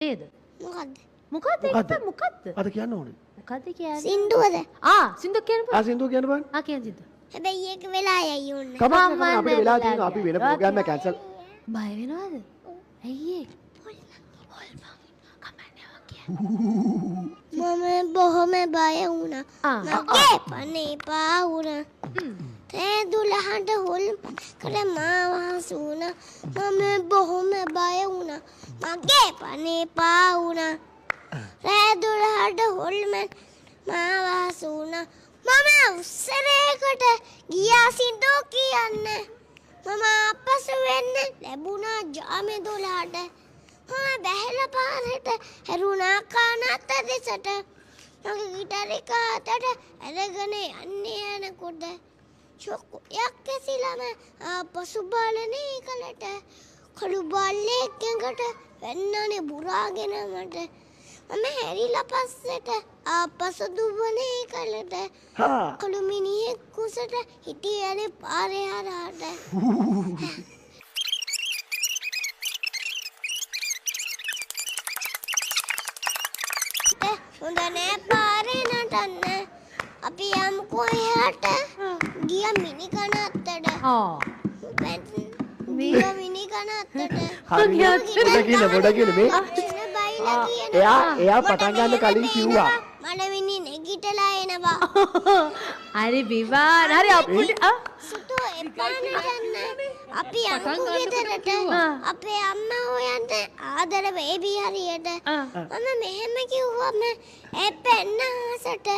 නේද? මොකද්ද? මොකද්ද ඒක මොකද්ද? අද කියන්න ඕනේ. මොකද්ද කියන්නේ? සින්දුවද? සින්දු කියන්න බෑ. සින්දුව කියන්න බෑ. කියන්න සින්දු. හැබැයි ඒක වෙලා යයි ඕනේ. කමක් නැහැ අපිට වෙලා තියෙනවා අපි වෙන ප්‍රෝග්‍රෑම් එක කැන්සල්. බය වෙනවද? ඇයි ඒ? මම බොහොම බය වුණා. මගේ පනේ පා වුණා. තේ දුලහඬ හොල් කර මාව හසුණා. මම බොහොම බය වුණා. මගේ පනේ පා වුණා. තේ දුලහඬ හොල් මාව හසුණා. මම උස්සරේකට ගියා සින්දු කියන්නේ. මම අපසු වෙන්න ලැබුණා ජාමේ දුලහඬ. බැහැලා පාරට හැරුණා කානත් දෙසට මගේ ගිටාර එක අතට අරගෙන යන්නේ යනකොට ෂොක්යක් ඇසිලාම ආපසු බලන්නේ කලට කළු බල්ලෙක් එකට වෙන්නනේ බුරාගෙන මට මම හැරිලා පස්සට ආපසු දුවනේ කලට කළු මිනිහෙක් කුසට හිටියනේ පාරේ හරහාට හොඳ නෑ පාරේ නටන්න. අපි යමුකෝ එහාට. ගියා මිනි කන අත්තට. ගියා මිනි කන අත්තට. පොඩ කියන මේ. එයා පටන් ගන්න කලින් කිව්වා. මලවිනි නැගිටලා එනවා. හරි විවාන. හරි අපුඩි. සුතු එපා නටන්න. අපි යමුකෝ ගෙදරට. අපේ අම්මා හොයන්න ආදර බේබි හරියට. මම මෙහෙම කිව්වම ඒ පෙන්න ආසට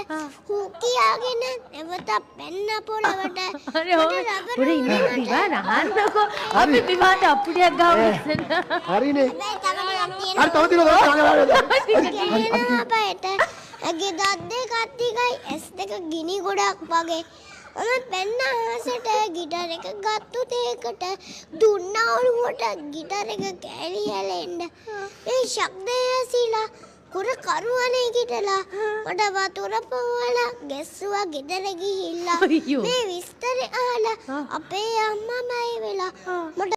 හු කියාගෙන නැවත පෙන්න පොළවට. හරි ඔය ඉන්නේ විවාන අහන්නකෝ. අපි විවාන අපුඩියක් ගාමු ඉස්සෙල්ල. හරිනේ. හරි තව තියෙනවා අපේට. ඇගේ දත් දෙක අත්තිකයි ඇස් දෙක ගිනි ගොඩක් වගේ. මම පෙන්න ආසට ගිටාර එක ගත්තු තේකට දුන්නා ඔළුවට ගිටාර එක කෑලි හැලෙන්න. ඒ ශබ්දය ඇසිලා කුර කරුවනේ ගිටලා මට වතුර පොවලා ගැස්සුවා ගෙදර ගිහිල්ලා මේ විස්තරේ අහලා අපේ අම්මා බය වෙලා මට